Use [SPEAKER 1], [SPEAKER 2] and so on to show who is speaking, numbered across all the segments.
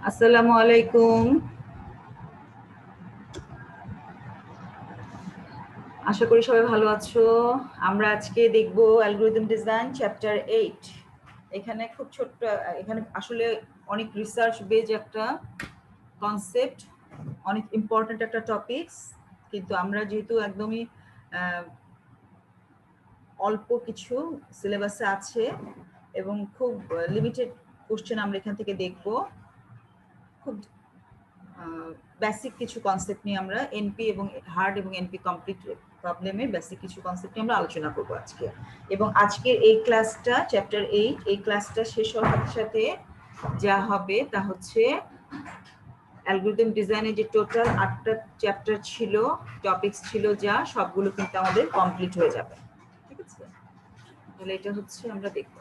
[SPEAKER 1] আসসালামু আলাইকুম। আশা করি সবাই ভালো আছো। আমরা আজকে দেখব অ্যালগরিদম ডিজাইন চ্যাপ্টার 8। এখানে খুব ছোট্ট, এখানে আসলে অনেক রিসার্চ বেজ একটা কনসেপ্ট, অনেক ইম্পর্টেন্ট একটা টপিকস, কিন্তু আমরা যেহেতু একদমই অল্প কিছু সিলেবাসে আছে এবং খুব লিমিটেড কোশ্চেন আমরা এখান থেকে দেখব। খুব বেসিক কিছু কনসেপ্ট নিয়ে আমরা এনপি এবং হার্ড এবং এনপি কমপ্লিট প্রবলেমের বেসিক কিছু কনসেপ্ট নিয়ে আমরা আলোচনা করব আজকে। এবং আজকের এই ক্লাসটা চ্যাপ্টার 8, এই ক্লাসটা শেষ হওয়ার সাথে যা হবে তা হচ্ছে অ্যালগরিদম ডিজাইনে যে টোটাল 8টা চ্যাপ্টার ছিল, টপিকস ছিল, যা সবগুলো কিন্তু আমাদের কমপ্লিট হয়ে যাবে। ঠিক আছে, তাহলে এটা হচ্ছে আমরা দেখব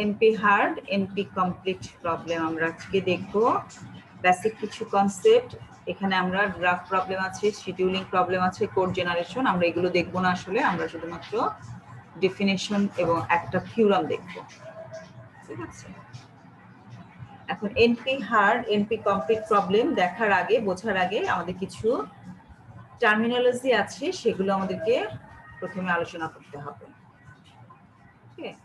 [SPEAKER 1] NP hard NP complete problem. আমরা আজকে দেখব বেসিক কিছু কনসেপ্ট। এখানে আমরা গ্রাফ প্রবলেম আছে, শিডিউলিং প্রবলেম আছে, কোড জেনারেশন। আমরা এগুলো দেখবো না, আসলে আমরা শুধুমাত্র ডেফিনেশন এবং একটা থিওরাম দেখব। ঠিক আছে, এখন NP hard NP complete problem দেখার আগে, বোঝার আগে আমাদের কিছু টার্মিনোলজি আছে, সেগুলো আমাদেরকে প্রথমে আলোচনা করতে হবে। ঠিক আছে,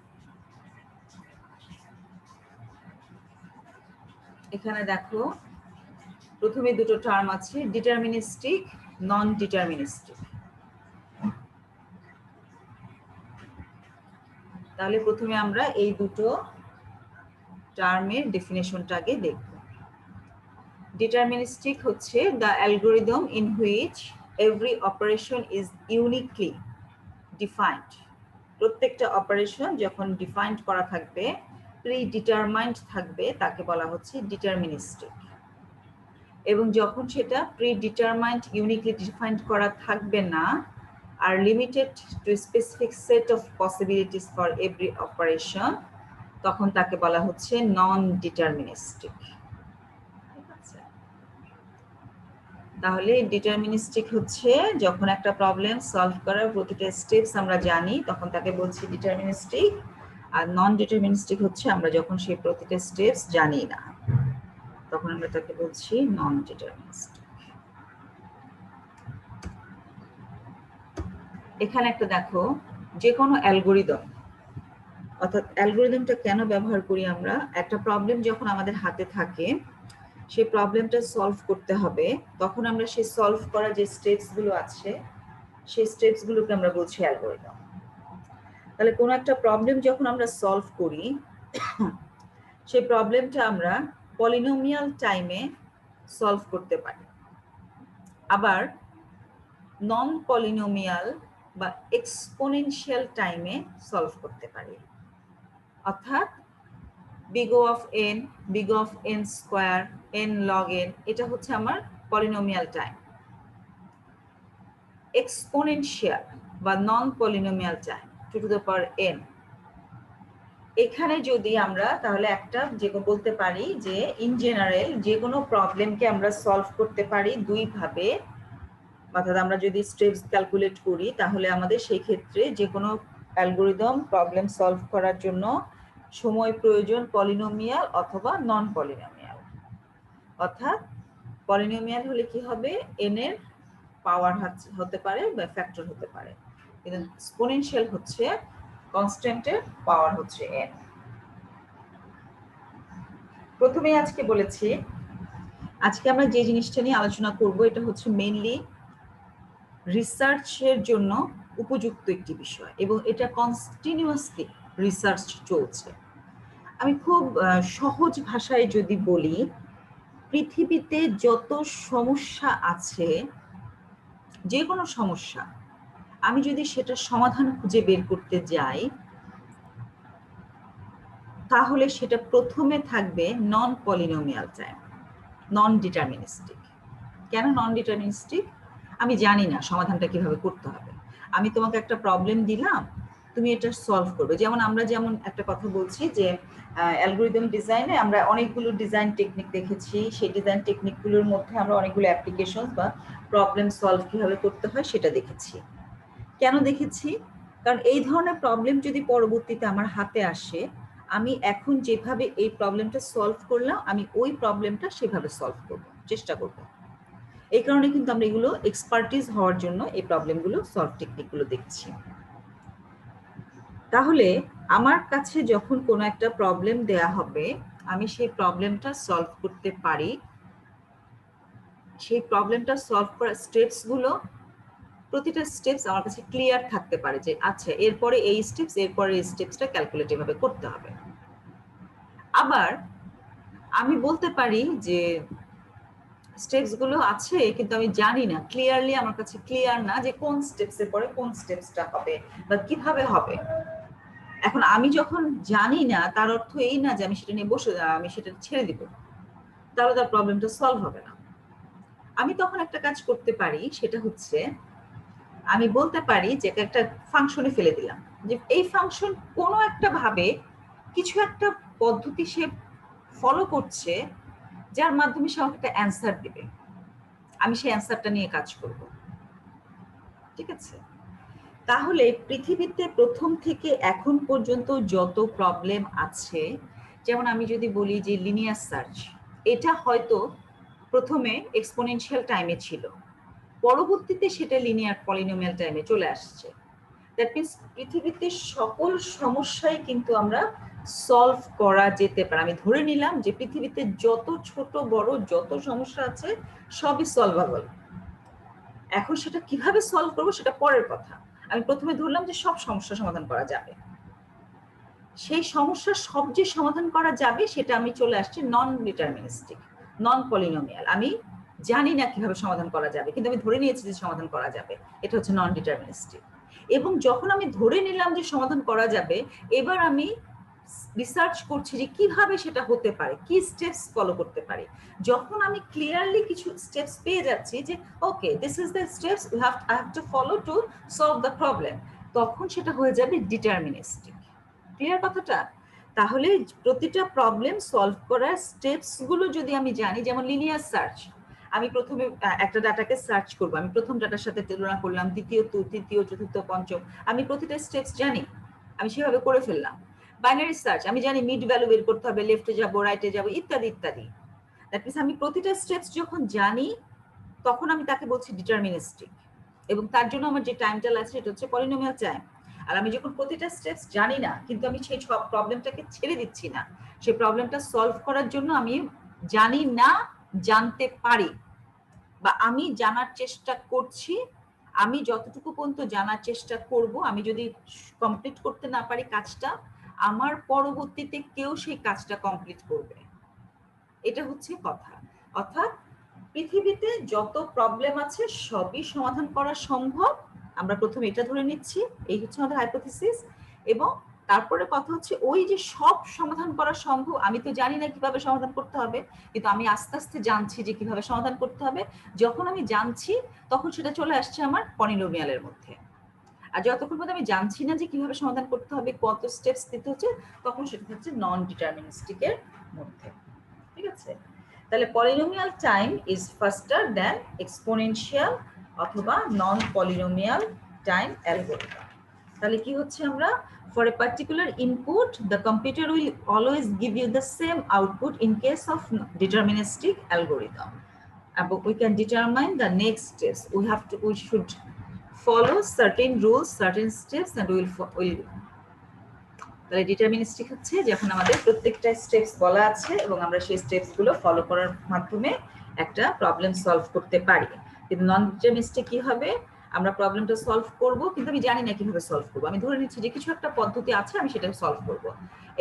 [SPEAKER 1] এখানে দেখো প্রথমে দুটো টার্ম আছে, ডিটারমিনিস্টিক, নন ডিটারমিনিস্টিক। তাহলে প্রথমে আমরা এই দুটো টার্মের ডেফিনেশনটা আগে দেখব। ডিটারমিনিস্টিক হচ্ছে the algorithm in which every operation is uniquely defined. প্রত্যেকটা অপারেশন যখন ডিফাইন্ড করা থাকবে, প্রি ডিটারমাইন্ড থাকবে, তাকে বলা হচ্ছে ডিটারমিনিস্টিক। এবং যখন সেটা প্রি ডিটারমাইন্ড ইউনিকলি ডিফাইন্ড করা থাকবে না, আর limited to specific set of possibilities for every operation, তখন তাকে বলা হচ্ছে নন ডিটারমিনিস্টিক। ঠিক আছে, তাহলে ডিটারমিনিস্টিক হচ্ছে যখন একটা প্রবলেম সলভ করার প্রতিটা স্টেপস আমরা জানি, তখন তাকে বলছি ডিটারমিনিস্টিক। আর নন ডিটারমিনিস্টিক হচ্ছে আমরা যখন সেই প্রতিটা স্টেপস জানি না, তখন আমরা তাকে বলছি নন ডিটারমিনিস্টিক। এখানে একটা দেখো, যে কোনো অ্যালগরিদম, অর্থাৎ অ্যালগরিদমটা কেন ব্যবহার করি আমরা, একটা প্রবলেম যখন আমাদের হাতে থাকে, সেই প্রবলেমটা সলভ করতে হবে, তখন আমরা সেই সলভ করা যে স্টেপসগুলো আছে, সেই স্টেপসগুলোকে আমরা বলছি অ্যালগরিদম। তাহলে কোনো একটা প্রবলেম যখন আমরা সলভ করি, সেই প্রবলেমটা আমরা পলিনোমিয়াল টাইমে সলভ করতে পারি, আবার নন পলিনোমিয়াল বা এক্সপোনেনশিয়াল টাইমে সলভ করতে পারি। অর্থাৎ big O of n, big O of n square, n log n, এটা হচ্ছে আমার পলিনোমিয়াল টাইম। এক্সপোনেনশিয়াল বা নন polynomial time 2 to the power n, এখানে যদি আমরা তাহলে একটা যে বলতে পারি যে ইন জেনারেল যে কোনো প্রবলেমকে আমরা সলভ করতে পারি দুই ভাবে। অর্থাৎ আমরা যদি স্টেপস ক্যালকুলেট করি, তাহলে আমাদের সেই ক্ষেত্রে যে কোনো অ্যালগরিদম প্রবলেম সলভ করার জন্য সময় প্রয়োজন পলিনোমিয়াল অথবা নন পলিনোমিয়াল। অর্থাৎ পলিনোমিয়াল হলে কি হবে, n এর পাওয়ার হতে পারে বা ফ্যাক্টর হতে পারে, কিন্তু এক্সপোনেনশিয়াল হচ্ছে কনস্ট্যান্টের পাওয়ার হচ্ছে n। প্রথমেই আজকে বলেছি, আজকে আমরা যে জিনিসটা নিয়ে আলোচনা করব, এটা হচ্ছে মেইনলি রিসার্চের জন্য উপযুক্ত একটি বিষয়, এবং এটা কন্টিনিউয়াসলি রিসার্চ চলছে। আমি খুব সহজ ভাষায় যদি বলি, পৃথিবীতে যত সমস্যা আছে, যে কোনো সমস্যা, আমি যদি সেটার সমাধান খুঁজে বের করতে যাই, তাহলে সেটা প্রথমে থাকবে নন পলিনোমিয়াল টাইম, নন ডিটারমিনিস্টিক। কেন নন ডিটারমিনিস্টিক? আমি জানি না সমাধানটা কিভাবে করতে হবে। আমি তোমাকে একটা প্রবলেম দিলাম, তুমি এটা সলভ করবে। যেমন আমরা যেমন একটা কথা বলছি যে অ্যালগরিদম ডিজাইনে আমরা অনেকগুলো ডিজাইন টেকনিক দেখেছি, সেই ডিজাইন টেকনিকগুলোর মধ্যে আমরা অনেকগুলো অ্যাপ্লিকেশন বা প্রবলেম সলভ কিভাবে করতে হয় সেটা দেখেছি। কেন দেখেছি? কারণ এই ধরনের প্রবলেম যদি পরবর্তীতে আমার হাতে আসে, আমি এখন যেভাবে এই প্রবলেমটা সলভ করলাম, আমি ওই প্রবলেমটা সেভাবে সলভ করব, চেষ্টা করব। এই কারণে কিন্তু আমরা এগুলো এক্সপার্টিস হওয়ার জন্য এই প্রবলেমগুলো সলভ টেকনিকগুলো দেখছি। তাহলে আমার কাছে যখন কোনো একটা প্রবলেম দেয়া হবে, আমি সেই প্রবলেমটা সলভ করতে পারি। সেই প্রবলেমটা সলভ করার স্টেপসগুলো, প্রতিটা স্টেপস আমার কাছে ক্লিয়ার থাকতে পারে যে আচ্ছা এরপরে এই স্টেপস, এরপরে এই স্টেপসটা ক্যালকুলেট এভাবে করতে হবে। আবার আমি বলতে পারি যে স্টেপস গুলো আছে কিন্তু আমি জানি না, ক্লিয়ারলি আমার কাছে ক্লিয়ার না যে কোন স্টেপসের পরে কোন স্টেপসটা হবে বা কিভাবে হবে। এখন আমি যখন জানি না, তার অর্থ এই না যে আমি সেটা নিয়ে বসে আমি সেটা ছেড়ে দিব, তাহলে তার প্রবলেমটা সলভ হবে না। আমি তখন একটা কাজ করতে পারি, সেটা হচ্ছে আমি বলতে পারি যে একটা ফাংশনে ফেলে দিলাম যে এই ফাংশন কোনো একটা ভাবে কিছু একটা পদ্ধতি সে ফলো করছে যার মাধ্যমে সে আমাকে একটা অ্যান্সার দিবে, আমি সেই অ্যান্সারটা নিয়ে কাজ করব। ঠিক আছে? তাহলে পৃথিবীতে প্রথম থেকে এখন পর্যন্ত যত প্রবলেম আছে, যেমন আমি যদি বলি যে লিনিয়ার সার্চ, এটা হয়তো প্রথমে এক্সপোনেনশিয়াল টাইমে ছিল, পরবর্তীতে সেটা লিনিয়ার পলিনোমিয়াল টাইমে চলে আসছে। দ্যাট মিনস পৃথিবীতে সকল সমস্যাই কিন্তু আমরা সলভ করা যেতে পারে। আমি ধরে নিলাম যে পৃথিবীতে যত ছোট বড় যত সমস্যা আছে সবই সলভেবল। এখন সেটা কিভাবে সলভ করবো সেটা পরের কথা। আমি প্রথমে ধরলাম যে সব সমস্যা সমাধান করা যাবে। সেই সমস্যার সব যে সমাধান করা যাবে সেটা আমি চলে আসছি নন ডিটারমিনিস্টিক, নন পলিনোমিয়াল। আমি জানি না কিভাবে সমাধান করা যাবে, কিন্তু আমি ধরে নিয়েছি যে সমাধান করা যাবে, এটা হচ্ছে নন ডিটারমিনিস্টিক। এবং যখন আমি ধরে নিলাম যে সমাধান করা যাবে, এবার আমি রিসার্চ করছি যে কিভাবে সেটা হতে পারে, কি স্টেপস ফলো করতে পারি। যখন আমি ক্লিয়ারলি কিছু স্টেপস পেয়ে যাচ্ছি যে okay this is the steps I have to follow to solve the problem, তখন সেটা হয়ে যাবে ডিটারমিনিস্টিক। ক্লিয়ার কথাটা? তাহলে প্রতিটা প্রবলেম সলভ করার স্টেপস গুলো যদি আমি জানি, যেমন লিনিয়ার সার্চ, আমি প্রথমে একটা ডাটাকে সার্চ করব, আমি প্রথম ডাটার সাথে তুলনা করলাম, দ্বিতীয় তৃতীয় চতুর্থ পঞ্চম, আমি প্রতিটা স্টেপস জানি, আমি সেভাবে করে ফেললাম। বাইনারি সার্চ, আমি জানি মিড ভ্যালু বের করতে হবে, লেফটে যাব রাইটে যাব ইত্যাদি ইত্যাদি। দ্যাট মিনস আমি প্রতিটা স্টেপস যখন জানি তখন আমি তাকে বলছি ডিটারমিনিস্টিক, এবং তার জন্য আমার যে টাইমটা লাগছে সেটা হচ্ছে পলিনোমিয়াল টাইম। আর আমি যখন প্রতিটা স্টেপস জানি না, কিন্তু আমি সেই সব প্রবলেমটাকে ছেড়ে দিচ্ছি না, সেই প্রবলেমটা সলভ করার জন্য আমি জানি না জানতে পারি, বা আমি জানার চেষ্টা করছি, আমি যতটুকু পর্যন্ত জানার চেষ্টা করব, আমি যদি কমপ্লিট করতে না পারি কাজটা, আমার পরবর্তীতে কেউ সেই কাজটা কমপ্লিট করবে। এটা হচ্ছে কথা। অর্থাৎ পৃথিবীতে যত প্রবলেম আছে সবই সমাধান করা সম্ভব, আমরা প্রথমে এটা ধরে নিচ্ছি, এই হচ্ছে আমাদের হাইপোথিসিস। এবং তারপরে কথা হচ্ছে ওই যে সব সমাধান করা সম্ভব, আমি তো জানি না কিভাবে সমাধান করতে হবে, কিন্তু আমি আস্তে আস্তে জানছি যে কিভাবে সমাধান করতে হবে। যখন আমি জানছি তখন সেটা চলে আসছে আমার পলিনোমিয়ালের মধ্যে। আর যতক্ষণ পর্যন্ত আমি জানছি না যে কিভাবে সমাধান করতে হবে, কত স্টেপস দিতে হচ্ছে, তখন সেটা হচ্ছে নন ডিটারমিনিস্টিকের মধ্যে। ঠিক আছে? তাহলে polynomial time is ফাস্টার than exponential অথবা নন পলিনোমিয়াল টাইম অ্যালগরিদম। তাহলে কি হচ্ছে আমরা, for a particular input the computer will always give you the same output in case of deterministic algorithm. We can determine the next steps. We should follow certain rules, certain steps, and we will তাহলে deterministic হচ্ছে যখন আমাদের প্রত্যেকটা steps বলা আছে এবং আমরা সেই স্টেপস গুলো ফলো করার মাধ্যমে একটা প্রবলেম সলভ করতে পারি। কিন্তু নন ডিটারমিনিস্টিক কি হবে, আমরা প্রবলেমটা সলভ করব কিন্তু আমি জানি না কিভাবে সলভ করব, আমি ধরে নিচ্ছি যে কিছু একটা পদ্ধতি আছে, আমি সেটা সলভ করব,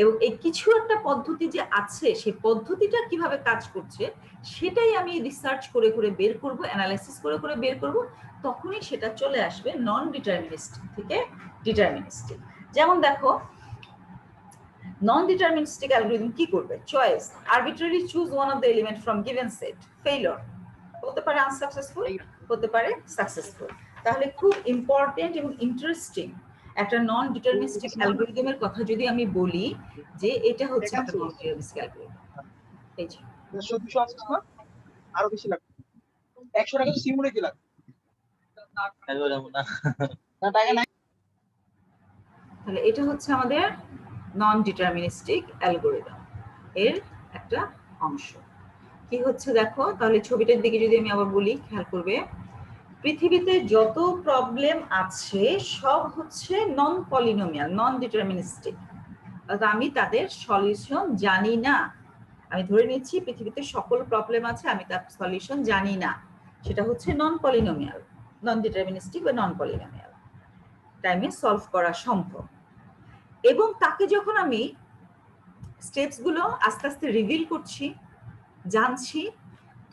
[SPEAKER 1] এবং এই কিছু একটা পদ্ধতি যে আছে সেই পদ্ধতিটা কিভাবে কাজ করছে সেটাই আমি রিসার্চ করে করে বের করব, অ্যানালাইসিস করে করে বের করব, তখনই সেটা চলে আসবে নন ডিটারমিনিস্টিক থেকে ডিটারমিনিস্টিক। যেমন দেখো non-deterministic algorithm কি করবে, choice, arbitrarily choose one of the element from given set, failure, হতে পারে আনসাকসেসফুল, হতে পারে সাকসেসফুল। তাহলে খুব ইম্পর্টেন্ট এবং ইন্টারেস্টিং একটা নন ডিটারমিনিস্টিক অ্যালগরিদমের কথা যদি আমি বলি যে এটা হচ্ছে একটা নন ডিটারমিনিস্টিক অ্যালগরিদম। এই যে
[SPEAKER 2] 200 আছে না, আরো বেশি লাগবে, 100 টাকা সিমুলে কি লাগবে?
[SPEAKER 1] তাহলে এটা হচ্ছে আমাদের নন ডিটারমিনিস্টিক অ্যালগরিদম এর একটা অংশ। কি হচ্ছে দেখো, তাহলে ছবিটার দিকে যদি আমি আবার বলি, খেয়াল করবে পৃথিবীতে যত প্রবলেম আছে সব হচ্ছে নন পলিনোমিয়াল, নন ডিটারমিনিস্টিক। আমি তাদের সলিউশন জানি না। আমি ধরে নিচ্ছি পৃথিবীতে সকল প্রবলেম আছে, আমি তার সলিউশন জানি না। সেটা হচ্ছে নন পলিনোমিয়াল, নন ডিটারমিনিস্টিক বা নন পলিনোমিয়াল টাইমে সলভ করা সম্ভব। এবং তাকে যখন আমি স্টেপস গুলো আস্তে আস্তে রিভিল করছি, জানছি,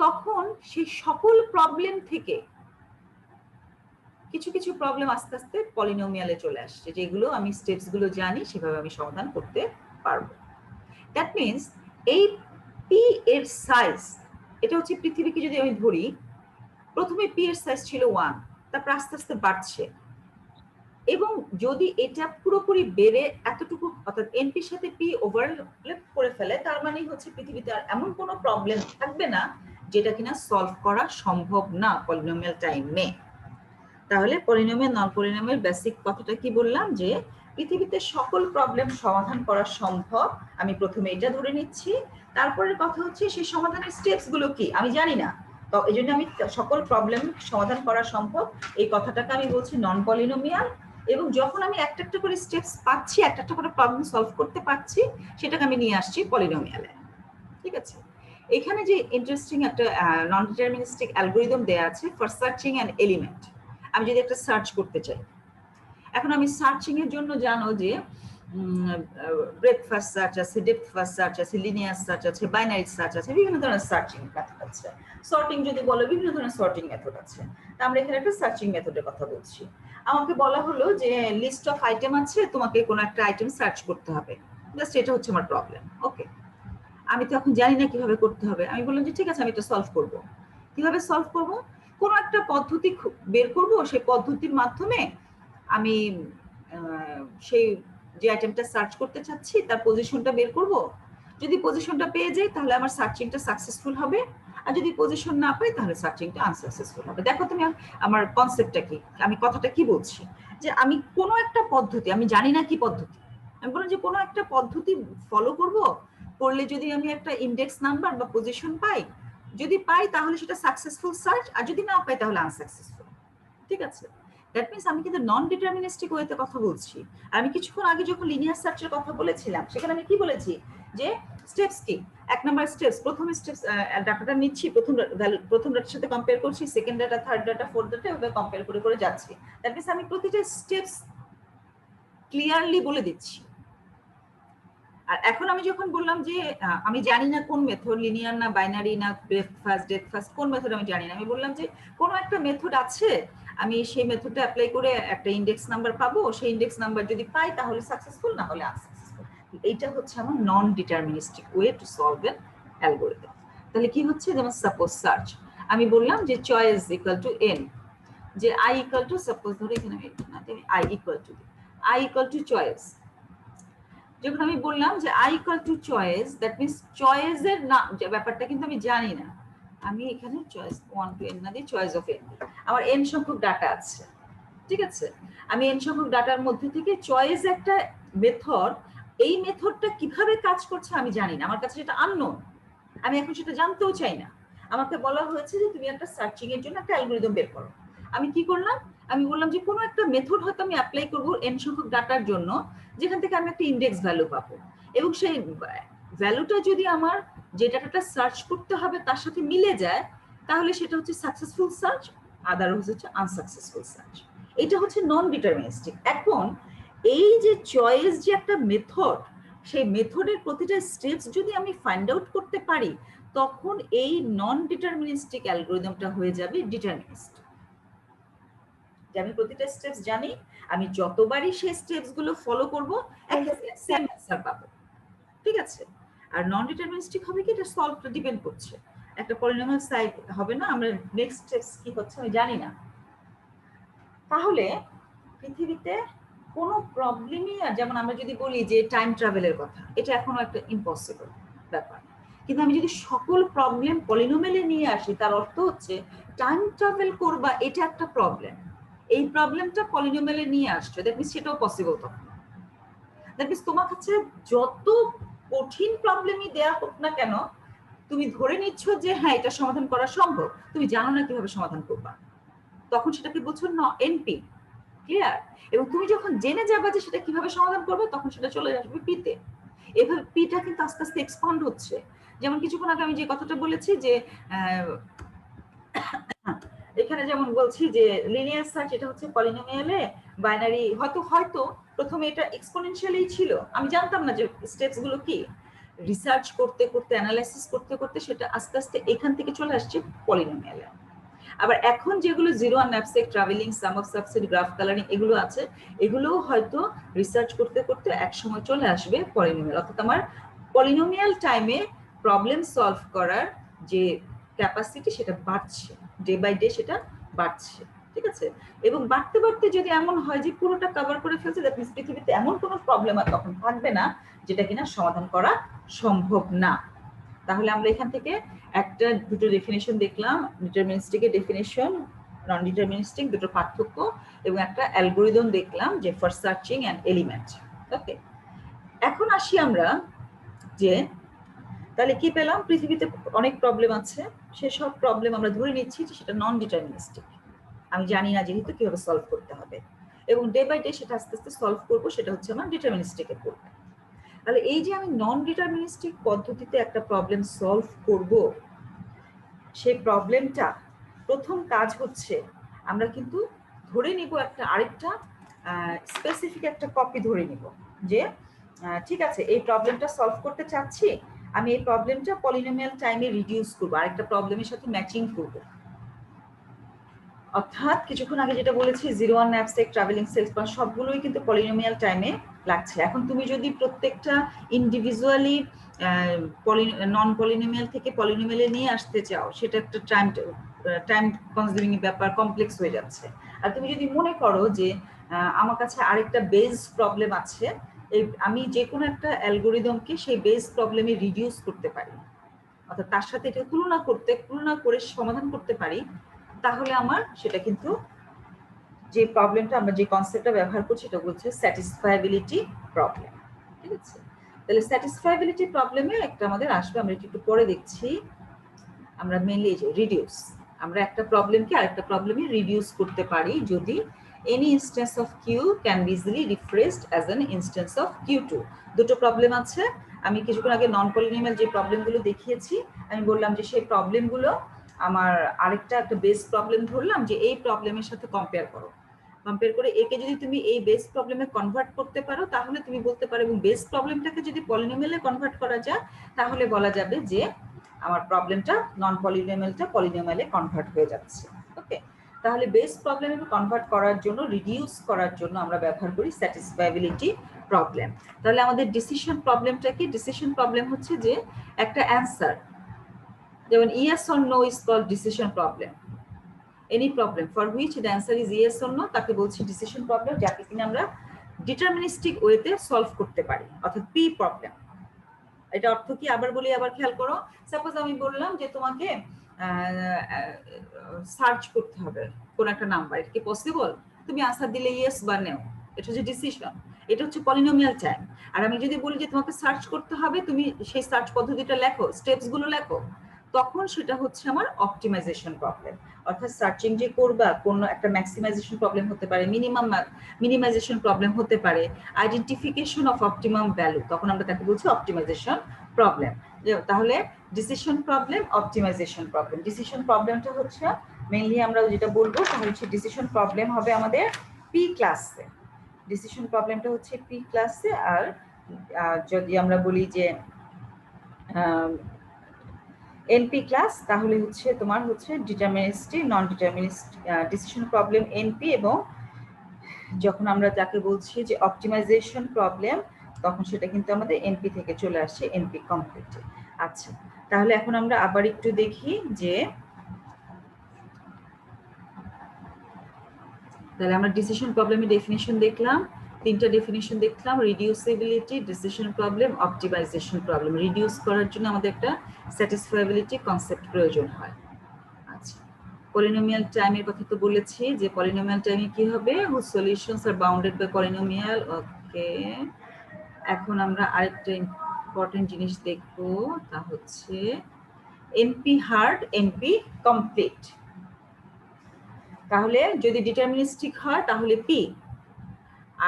[SPEAKER 1] তখন সেই সকল প্রবলেম থেকে কিছু কিছু প্রবলেম আস্তে আস্তে পলিনোমিয়ালে চলে আসছে, যেগুলো আমি স্টেপস গুলো জানি সেভাবে আমি সমাধান করতে পারবো। দ্যাট মিনস এই পি এর সাইজ, এটা হচ্ছে পৃথিবীকে যদি আমি ধরি, প্রথমে পি এর সাইজ ছিল 1, তারপর আস্তে আস্তে বাড়ছে। এবং যদি এটা পুরোপুরি বেড়ে এতটুকু, অর্থাৎ এনপির সাথে পি ওভারল্যাপ করে ফেলে, তার মানে হচ্ছে পৃথিবীতে আর এমন কোনো প্রবলেম থাকবে না যেটা কিনা সলভ করা সম্ভব না পলিনোমিয়াল টাইমে। তাহলে পলিনোমিয়াল নন পলিনোমিয়াল বেসিক কথাটা কি বললাম, যে পৃথিবীতে সকল প্রবলেম সমাধান করা সম্ভব, আমি প্রথমে এটা ধরে নিচ্ছি। তারপরের কথা হচ্ছে সেই সমাধানের স্টেপস গুলো কি আমি জানি না, তো এই জন্য আমি সকল প্রবলেম সমাধান করা সম্ভব এই কথাটাকে আমি বলছি নন পলিনোমিয়াল। এবং যখন আমি একটা একটা করে স্টেপস পাচ্ছি, একটা একটা করে প্রবলেম সলভ করতে পারছি, সেটাকে আমি নিয়ে আসছি পলিনোমিয়ালে। ঠিক আছে, এখানে যে ইন্টারেস্টিং একটা নন ডিটারমিনিস্টিক অ্যালগরিদম দেয়া আছে ফর সার্চিং অ্যান এলিমেন্ট। আমি যদি একটা সার্চ করতে চাই, এখন আমি সার্চিং এর জন্য জানো যে ব্রেথ ফার্স্ট সার্চ আছে, ডেপথ ফার্স্ট সার্চ আছে, লিনিয়ার সার্চ আছে, বাইনারি সার্চ আছে, বিভিন্ন ধরনের সার্চিং মেথড আছে। সর্টিং যদি বলো, বিভিন্ন ধরনের সর্টিং মেথড আছে। তা আমরা এখানে একটা সার্চিং মেথডের কথা বলছি। আমাকে বলা হলো যে লিস্ট অফ আইটেম আছে, তোমাকে কোনো একটা আইটেম সার্চ করতে হবে, জাস্ট এটা হচ্ছে আমার প্রবলেম। ওকে, আমি তো এখন জানি না কিভাবে করতে হবে। আমি বললাম যে ঠিক আছে, আমি এটা সলভ করব। কিভাবে সলভ করব? কোনো একটা পদ্ধতি বের করব, সেই পদ্ধতির মাধ্যমে আমি সেই যে আইটেমটা সার্চ করতে চাচ্ছি তার পজিশনটা বের করব। যদি পজিশনটা পেয়ে যাই তাহলে আমার সার্চিংটা সাকসেসফুল হবে, আর যদি পজিশন না পাই তাহলে সার্চিংটা আনসাকসেসফুল হবে। দেখো তুমি আমার কনসেপ্টটা কি, আমি কথাটা কি বলছি, যে আমি কোনো একটা পদ্ধতি, আমি জানি না কি পদ্ধতি, আমি বললাম যে কোনো একটা পদ্ধতি ফলো করব, করলে যদি আমি একটা ইন্ডেক্স নাম্বার বা পজিশন পাই, যদি পাই তাহলে সেটা সাকসেসফুল সার্চ, আর যদি না পাই তাহলে আনসাকসেসফুল। ঠিক আছে, দ্যাট মিনস আমি কিন্তু নন ডিটারমিনিস্টিক ওয়েতে কথা বলছি। আর আমি কিছুক্ষণ আগে যখন লিনিয়ার সার্চের কথা বলেছিলাম, সেখানে আমি কি বলেছি, যে স্টেপস কি, এক নাম্বার স্টেপস, প্রথম স্টেপস ডাটাটা নিচ্ছি, প্রথম ডাটার সাথে কম্পেয়ার করছি, second data, third data, fourth data, এভাবে কম্পেয়ার করে করে যাচ্ছি। দ্যাট মিনস আমি প্রতিটা স্টেপস ক্লিয়ারলি বলে দিচ্ছি। আর এখন আমি যখন বললাম যে আমি জানি না কোন মেথড, লিনিয়ার না বাইনারি না ব্রেথ ফার্স্ট ডেপথ ফার্স্ট, কোন মেথড আমি জানি না, আমি বললাম যে কোনো একটা মেথড আছে, আমি সেই মেথডটা অ্যাপ্লাই করে একটা ইন্ডেক্স নাম্বার পাবো, সেই ইন্ডেক্স নাম্বার যদি পাই তাহলে সাকসেসফুল, না হলে আনসাকসেসফুল। এইটা হচ্ছে আমার non deterministic way to solve an algorithm. তাহলে কি হচ্ছে, যেমন সাপোজ সার্চ, আমি বললাম যে চয়েস ইকুয়াল টু এন, যে আই ইকুয়াল টু, সাপোজ ধরে এখানে আই ইকুয়াল টু চয়েস। যখন আমি বললাম যে I equal to choice, that means চয়েসের না ব্যাপারটা কিন্তু আমি জানি না, আমি এখানে চয়েস 1 to n না দিয়ে চয়েস অফ n, আমার n সংখ্যক ডাটা আছে। ঠিক আছে, আমি n সংখ্যক ডাটার মধ্যে থেকে চয়েস একটা মেথড, এই মেথডটা কিভাবে কাজ করছে আমি জানি না, আমার কাছে সেটা আননোন, আমি এখন সেটা জানতেও চাই না। আমাকে বলা হয়েছে যে তুমি একটা সার্চিং এর জন্য একটা অ্যালগরিদম বের করো। আমি কি করলাম, আমি বললাম যে কোনো একটা মেথড হয়তো আমি অ্যাপ্লাই করবো n সংখ্যক ডাটার জন্য, যেখান থেকে আমি একটা ইন্ডেক্স ভ্যালু পাবো, এবং সেই ভ্যালুটা যদি আমার যে ডাটাটা সার্চ করতে হবে তার সাথে মিলে যায়, তাহলে সেটা হচ্ছে সাকসেসফুল সার্চ, আদারওয়াইজ হচ্ছে আনসাকসেসফুল সার্চ। এটা হচ্ছে নন ডিটারমিনিস্টিক। এখন এই যে চয়েস যে একটা মেথড, সেই মেথডের প্রতিটা স্টেপস যদি আমি ফাইন্ড আউট করতে পারি, তখন এই নন ডিটারমিনিস্টিক অ্যালগরিদমটা হয়ে যাবে ডিটারমিনিস্ট। যে আমি প্রতিটা স্টেপস জানি, আমি যতবারই সেই স্টেপস গুলো ফলো করব সেম অ্যান্সার পাবো। ঠিক আছে, আর নন ডিটারমিনিস্টিক হবে কি, এটা সলভটা ডিপেন্ড করছে, একটা পলিনোমিয়াল সাইড হবে না, আমরা নেক্সট স্টেপস কি হচ্ছে আমি জানি না। তাহলে পৃথিবীতে কোনো প্রবলেমই, যেমন আমরা যদি বলি যে টাইম ট্রাভেলের কথা, এটা এখনো একটা ইম্পসিবল ব্যাপার, কিন্তু আমি যদি সকল প্রবলেম পলিনোমিয়ালে নিয়ে আসি, তার অর্থ হচ্ছে টাইম ট্রাভেল করবা এটা একটা প্রবলেম। এই প্রবলেমটা পলিনোমিয়ালে নিয়ে আসছো, দ্যাট মিনস সেটাও পসিবল তখন। দ্যাট মিনস তোমার কাছে যত কঠিন প্রবলেমই দেয়া হোক না কেন, তুমি ধরে নিচ্ছ যে হ্যাঁ এটা সমাধান করা সম্ভব, তুমি জানো না কিভাবে সমাধান করবা, তখন সেটাকে বলছো এনপি। ক্লিয়ার? এবং তুমি যখন জেনে যাবা যে সেটা কিভাবে সমাধান করবে, তখন সেটা চলে আসবে পিতে। এভাবে পিটা কিন্তু আস্তে আস্তে এক্সপান্ড হচ্ছে। যেমন কিছুক্ষণ আগে আমি যে কথাটা বলেছি যে এখানে যেমন বলছি যে লিনিয়ার সার্চ, এটা হচ্ছে পলিনোমিয়ালে বাইনারি, হয়তো প্রথমে এটা এক্সপোনেনশিয়ালি ছিল, আমি জানতাম না যে স্টেপস গুলো কি। রিসার্চ করতে করতে, অ্যানালাইসিস করতে করতে সেটা আস্তে আস্তে এখান থেকে চলে আসছে পলিনোমিয়ালে। আবার এখন যেগুলো জিরো আর knapsack, travelling, sum of subset, graph colouring, এগুলো আছে, এগুলোও হয়তো রিসার্চ করতে করতে এক সময় চলে আসবে পলিনোমিয়াল। অর্থাৎ আমার পলিনোমিয়াল টাইমে প্রবলেম সলভ করার যে ক্যাপাসিটি সেটা বাড়ছে, ডে বাই ডে সেটা বাড়ছে। ঠিক আছে? এবং বাড়তে বাড়তে যদি এমন হয় যে পুরোটা কভার করে ফেলছে, দ্যাট মিনস পৃথিবীতে এমন কোনো প্রবলেম আর তখন থাকবে না যেটা কিনা সমাধান করা সম্ভব না। তাহলে আমরা এখান থেকে একটা দুটো ডেফিনেশন দেখলাম, ডিটারমিনিস্টিকের ডেফিনেশন, নন ডিটারমিনিস্টিক, দুটো পার্থক্য, এবং একটা অ্যালগরিদম দেখলাম যে ফর সার্চিং অ্যান্ড এলিমেন্ট। ওকে, এখন আসি আমরা যে তাহলে কি পেলাম, পৃথিবীতে অনেক প্রবলেম আছে, সেসব প্রবলেম আমরা ধরে নিচ্ছি যে সেটা নন ডিটারমিনিস্টিক, আমি জানি না যেহেতু কিভাবে সলভ করতে হবে, এবং ডে বাই ডে সেটা আস্তে আস্তে সলভ করবো, সেটা হচ্ছে আমার ডিটারমিনিস্টিকে করবে। তাহলে এই যে আমি নন ডিটারমিনিস্টিক পদ্ধতিতে একটা প্রবলেম সলভ করব, সেই প্রবলেমটা প্রথম কাজ হচ্ছে আমরা কিন্তু ধরে নিব একটা আরেকটা স্পেসিফিক একটা কপি ধরে নিব যে ঠিক আছে এই প্রবলেমটা সলভ করতে চাচ্ছি, আমি এই প্রবলেমটা পলিনোমিয়াল টাইমে রিডিউস করবো, আরেকটা প্রবলেমের সাথে ম্যাচিং করবো। অর্থাৎ কিছুক্ষণ আগে যেটা বলেছি জিরো ওয়ান ন্যাপসেক, ট্রাভেলিং সেলস, সবগুলোই কিন্তু পলিনোমিয়াল টাইমে লাগছে। এখন তুমি যদি প্রত্যেকটা ইন্ডিভিজুয়ালি নন পলিনোমিয়াল থেকে পলিনোমিয়ালে নিয়ে আসতে চাও, সেটা একটা টাইম কনজিউমিং ব্যাপার, কমপ্লেক্স হয়ে যাচ্ছে। আর তুমি যদি মনে করো যে আমার কাছে আরেকটা বেস প্রবলেম আছে, আমি যে কোনো একটা অ্যালগোরিদমকে সেই বেস প্রবলেমে রিডিউস করতে পারি, অর্থাৎ তার সাথে এটা তুলনা করে সমাধান করতে পারি, তাহলে আমার সেটা কিন্তু যে প্রবলেমটা আমরা যে কনসেপ্টটা ব্যবহার করছি সেটা বলছে স্যাটিসফায়াবিলিটি প্রবলেম। ঠিক আছে? তাহলে স্যাটিসফায়াবিলিটি প্রবলেমে একটা আমাদের আসবে, আমরা একটু পরে দেখছি। আমরা মেইনলি এই যে রিডিউস, আমরা একটা প্রবলেমকে আরেকটা প্রবলেমে রিডিউস করতে পারি যদি any instance of q can be easily refreshed as an instance of q2। দুটো প্রবলেম আছে, আমি কিছুক্ষণ আগে নন পলিনোমিয়াল যে প্রবলেমগুলো দেখিয়েছি, আমি বললাম যে সেই প্রবলেমগুলো আমার আরেকটা একটা বেস প্রবলেম ধরলাম যে এই প্রবলেমের সাথে কম্পেয়ার করে একে যদি তুমি এই বেস প্রবলেমে কনভার্ট করতে পারো, তাহলে তুমি বলতে পারো, এবং বেস প্রবলেমটাকে যদি পলিনোমিয়ালে কনভার্ট করা যায়, তাহলে বলা যাবে যে আমার প্রবলেমটা নন পলিনোমিয়ালটা পলিনোমিয়ালে কনভার্ট হয়ে যাচ্ছে। ওকে, তাহলে বেস প্রবলেমে কনভার্ট করার জন্য, রিডিউস করার জন্য আমরা ব্যবহার করি স্যাটিসফায়াবিলিটি প্রবলেম। তাহলে আমাদের ডিসিশন প্রবলেমটা কি? ডিসিশন প্রবলেম হচ্ছে যে একটা অ্যান্সার, যেমন yes or no is called decision problem. Any problem for which the answer is yes or no, তাকে বলছি ডিসিশন প্রবলেম, যাকে কিনা আমরা ডিটারমিনিস্টিক ওয়েতে সলভ করতে পারি, অর্থাৎ পি প্রবলেম। এটা অর্থ কি আবার বলি, আবার খেয়াল করো। সাপোজ আমি বললাম যে তোমাকে সার্চ করতে হবে কোন একটা নাম্বার, এটা কি পসিবল? তুমি আনসার দিলে ইয়েস বা নো, এটা হচ্ছে ডিসিশন, এটা হচ্ছে পলিনোমিয়াল টাইম। আর আমি যদি বলি যে তোমাকে সার্চ করতে হবে, তুমি সেই সার্চ পদ্ধতিটা লেখো, স্টেপস গুলো লেখো, তখন সেটা হচ্ছে আমার অপটিমাইজেশন প্রবলেম। অর্থাৎ সার্চিং যে করবা, কোন একটা ম্যাক্সিমাইজেশন প্রবলেম হতে পারে, মিনিমাইজেশন প্রবলেম হতে পারে, আইডেন্টিফিকেশন অফ অপটিমাম ভ্যালু, তখন আমরা তাকে বলছি অপটিমাইজেশন প্রবলেম। তাহলে decision problem, optimisation problem. Decision প্রবলেমটা হচ্ছে মেইনলি আমরা যেটা বলবো, তাহলে হচ্ছে ডিসিশন প্রবলেম হবে আমাদের পি ক্লাসে। ডিসিশন প্রবলেমটা হচ্ছে পি ক্লাসে। আর যদি আমরা বলি যে এনপি ক্লাস, তাহলে হচ্ছে তোমার হচ্ছে ডিটারমিনিস্টিক, নন ডিটারমিনিস্টিক ডিসিশন প্রবলেম এনপি, এবং যখন আমরা যাকে বলছি যে অপটিমাইজেশন প্রবলেম, তখন সেটা কিন্তু আমাদের এনপি থেকে চলে আসছে এনপি কমপ্লিটে। আচ্ছা, তাহলে এখন আমরা আবার একটু দেখি যে তাহলে আমরা ডিসিশন প্রবলেমের ডেফিনিশন দেখলাম, তিনটা ডেফিনিশন দেখলাম, reducibility, decision problem, optimisation problem. Reduce করার জন্য আমাদের একটা স্যাটিসফায়াবিলিটি কনসেপ্ট প্রয়োজন হয়। আচ্ছা, পলিনোমিয়াল টাইমের কথা তো বলেছি যে পলিনোমিয়াল টাইমে কি হবে, whose solutions are bounded by polynomial. Okay, এখন আমরা আরেকটা ইম্পর্টেন্ট জিনিস দেখব, তা হচ্ছে এনপি হার্ড, এনপি কমপ্লিট। তাহলে যদি ডিটারমিনিস্টিক হয় তাহলে পি,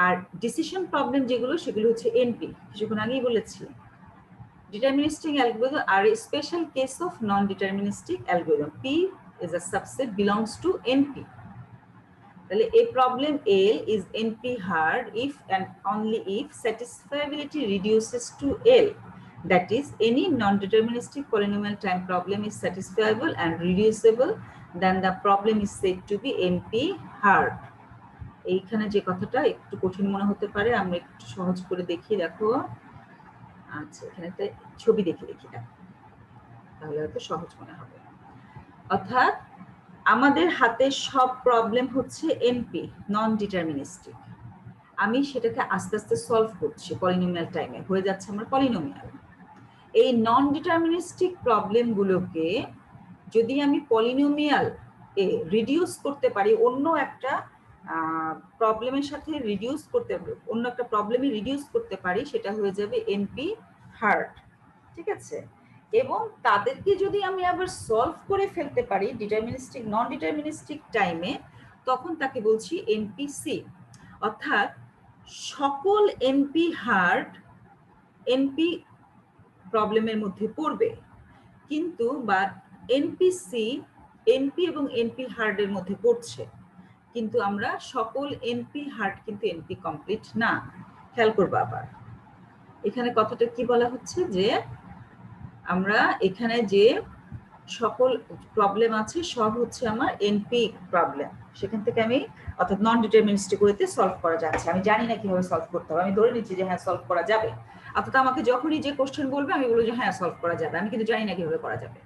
[SPEAKER 1] আর ডিসিশন প্রবলেম যেগুলো সেগুলো হচ্ছে এনপি। কিছুক্ষণ আগেই বলেছি deterministic algorithm are a special case of non-deterministic algorithm. P is a subset belongs to NP. Well, a problem L is NP hard if and only if satisfiability reduces to L. That is, any non-deterministic polynomial time problem is satisfiable and reducible, then the problem is said to be NP hard. এইখানে যে কথাটা একটু কঠিন মনে হতে পারে, আমরা একটু সহজ করে দেখি। দেখো, আচ্ছা এখানে একটা ছবি দেখি তাহলে হয়তো সহজ মনে হবে। অর্থাৎ আমাদের হাতে সব প্রবলেম হচ্ছে এনপি, নন ডিটারমিনিস্টিক। আমি সেটাকে আস্তে আস্তে সলভ করছি পলিনোমিয়াল টাইমে, হয়ে যাচ্ছে আমার পলিনোমিয়াল। এই নন ডিটারমিনিস্টিক প্রবলেমগুলোকে যদি আমি পলিনোমিয়াল এ রিডিউস করতে পারি, অন্য একটা প্রবলেমের সাথে রিডিউস করতে, অন্য একটা প্রবলেমে রিডিউস করতে পারি, সেটা হয়ে যাবে এনপি হার্ড। ঠিক আছে, এবং তাদেরকে যদি আমি আবার সলভ করে ফেলতে পারি ডিটারমিনিস্টিক নন ডিটারমিনিস্টিক টাইমে, তখন তাকে বলছি এনপিসি। অর্থাৎ সকল এনপি হার্ড এনপি প্রবলেমের মধ্যে পড়বে, কিন্তু বা এনপিসি এনপি এবং এনপি হার্ডের মধ্যে পড়ছে, কিন্তু আমরা সকল এনপি হার্ড কিন্তু এনপি কমপ্লিট না। খেয়াল করবো আবার এখানে কথাটা কি বলা হচ্ছে, যে আমরা এখানে যে সকল প্রবলেম আছে সব হচ্ছে আমার এনপি প্রবলেম, সেখান থেকে আমি অর্থাৎ নন ডিটারমিনিস্টিক ওয়েতে সলভ করা যাচ্ছে। আমি জানি না কিভাবে সলভ করতে হবে, আমি ধরে নিচ্ছি যে হ্যাঁ সলভ করা যাবে। অর্থাৎ আমাকে যখনই যে কোশ্চেন বলবে আমি বলবো যে হ্যাঁ সলভ করা যাবে, আমি কিন্তু জানি না কিভাবে করা যাবে।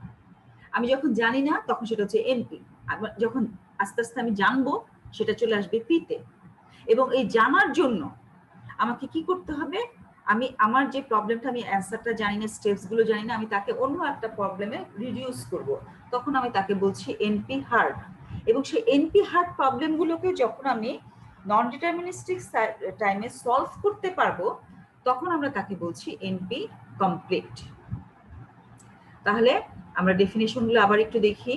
[SPEAKER 1] আমি যখন জানি না তখন সেটা হচ্ছে এনপি, যখন আস্তে আস্তে আমি জানবো সেটা চলে আসবে পিতে। এবং এই জানার জন্য আমাকে কি করতে হবে, আমি আমার যে প্রবলেমটা আমি অ্যান্সারটা জানি না, স্টেপস গুলো জানি না, আমি তাকে অন্য একটা প্রবলেমে রিডিউস করব, তখন আমি তাকে বলছি এনপি হার্ড। এবং সেই এনপি হার্ড প্রবলেমগুলোকে যখন আমি নন ডিটারমিনিস্টিক টাইমে সলভ করতে পারবো, তখন আমরা তাকে বলছি এনপি কমপ্লিট। তাহলে আমরা ডেফিনিশনগুলো আবার একটু দেখি।